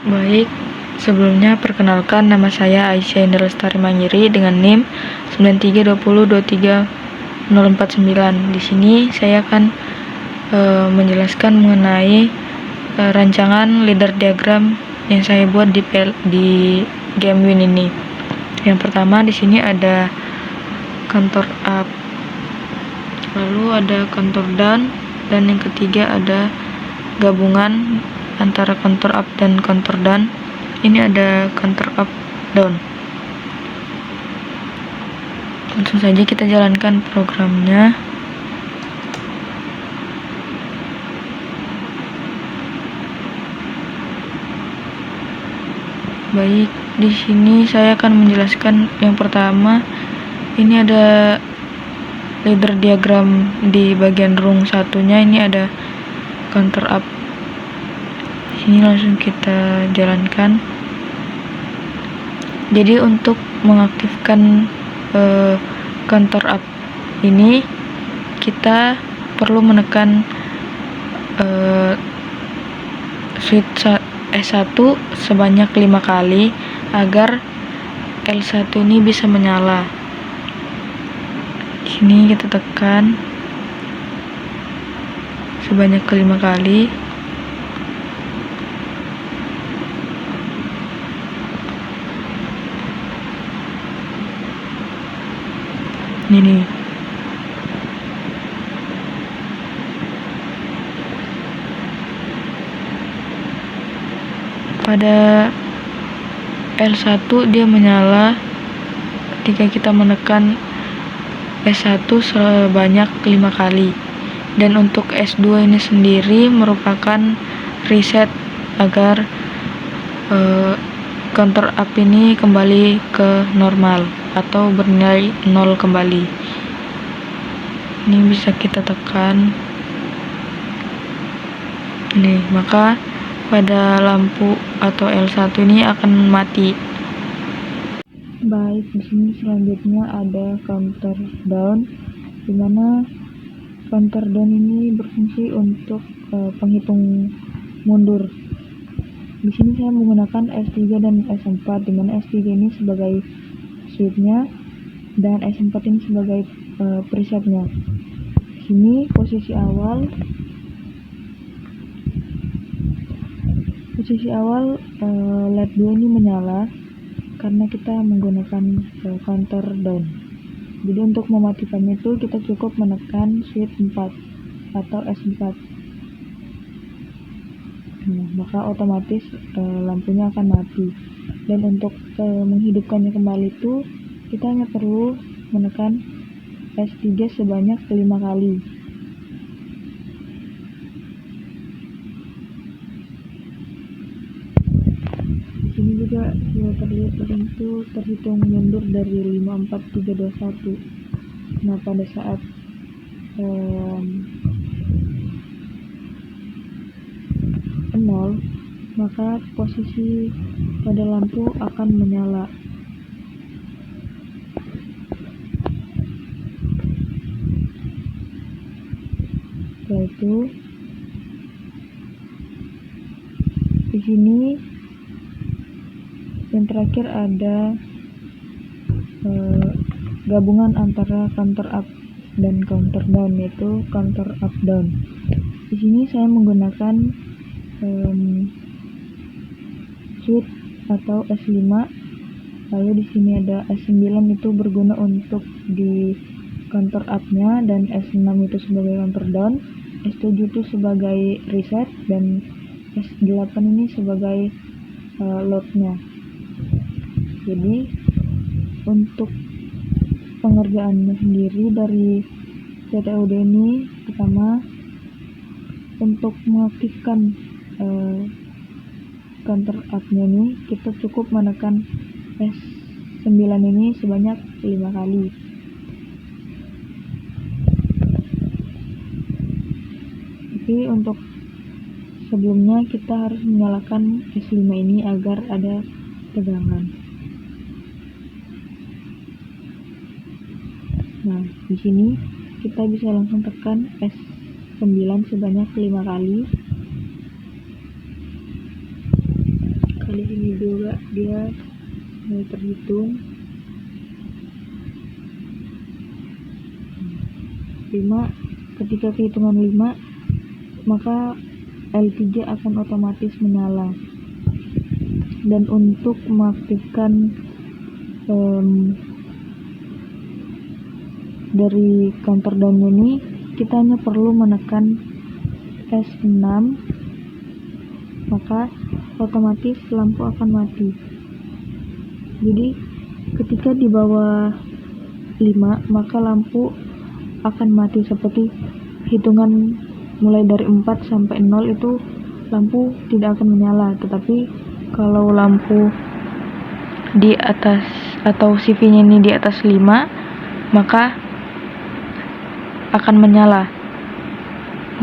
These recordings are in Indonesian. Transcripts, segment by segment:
Baik, sebelumnya perkenalkan nama saya Aisyah Indra Lestari Mangiri dengan NIM 9320230049. Di sini saya akan menjelaskan mengenai rancangan leader diagram yang saya buat di game Win ini. Yang pertama di sini ada kantor up, lalu ada kantor down, dan yang ketiga ada gabungan antara kantor up dan kantor down. Ini ada kantor up down. Langsung saja kita jalankan programnya. Baik, di sini saya akan menjelaskan yang pertama. Ini ada leader diagram di bagian rung satunya. Ini ada counter up. Di sini langsung kita jalankan. Jadi untuk mengaktifkan counter up ini kita perlu menekan switch S1 sebanyak 5 kali agar L1 ini bisa menyala. Di sini kita tekan sebanyak 5 kali. Ini pada L1 dia menyala ketika kita menekan S1 sebanyak 5 kali. Dan untuk S2 ini sendiri merupakan reset agar counter up ini kembali ke normal atau bernilai 0 kembali. Ini bisa kita tekan. Ini maka pada lampu atau L1 ini akan mati. Baik, di sini selanjutnya ada counter down, di mana counter down ini berfungsi untuk penghitung mundur. Di sini saya menggunakan S3 dan S4, di mana S3 ini sebagai switch-nya dan S4 ini sebagai preset-nya. Di sini posisi awal LED 2 ini menyala karena kita menggunakan counter down. Jadi untuk mematikannya itu kita cukup menekan switch 4 atau S4. Maka otomatis lampunya akan mati. Dan untuk menghidupkannya kembali itu kita hanya perlu menekan S3 sebanyak 5 kali. Di sini juga sudah terlihat tentu terhitung mundur dari 5, 4, 3, 2, 1. Nah, pada saat nol, maka posisi pada lampu akan menyala. Setelah itu, di sini yang terakhir ada gabungan antara counter up dan counter down, yaitu counter up down. Di sini saya menggunakan switch atau S5, lalu di sini ada S9 itu berguna untuk di counter up-nya, dan S6 itu sebagai counter down, S7 itu sebagai reset, dan S8 ini sebagai load-nya. Jadi untuk pengerjaannya sendiri dari CTOD ini, pertama untuk mengaktifkan counter up-nya ini kita cukup menekan S9 ini sebanyak 5 kali. Tapi untuk sebelumnya kita harus menyalakan S5 ini agar ada tegangan. Nah, di sini kita bisa langsung tekan S9 sebanyak 5 kali. dia mulai terhitung. 5. Ketika kehitungan 5, maka L3 akan otomatis menyala. Dan untuk mengaktifkan dari counter down ini, kita hanya perlu menekan S6, maka otomatis lampu akan mati. Jadi ketika di bawah 5, maka lampu akan mati, seperti hitungan mulai dari 4 sampai 0 itu lampu tidak akan menyala. Tetapi kalau lampu di atas atau CV-nya ini di atas 5, maka akan menyala.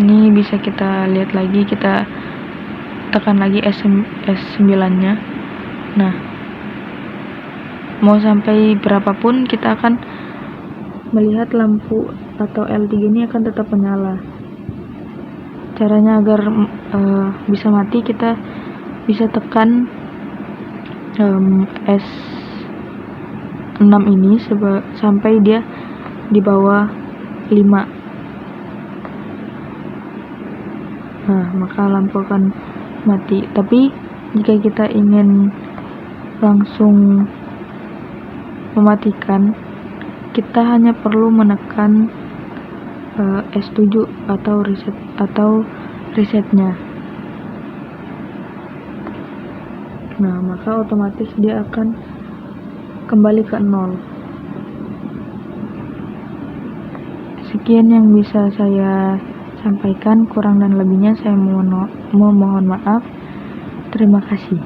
Ini bisa kita lihat lagi, kita tekan lagi S9-nya. Nah, mau sampai berapapun kita akan melihat lampu atau L3 ini akan tetap menyala. Caranya agar bisa mati, kita bisa tekan S6 ini sampai dia di bawah 5. Nah, maka lampu akan mati. Tapi jika kita ingin langsung mematikan, kita hanya perlu menekan S7 atau resetnya. Nah, maka otomatis dia akan kembali ke 0. Sekian yang bisa saya sampaikan, kurang dan lebihnya saya mohon maaf. Terima kasih.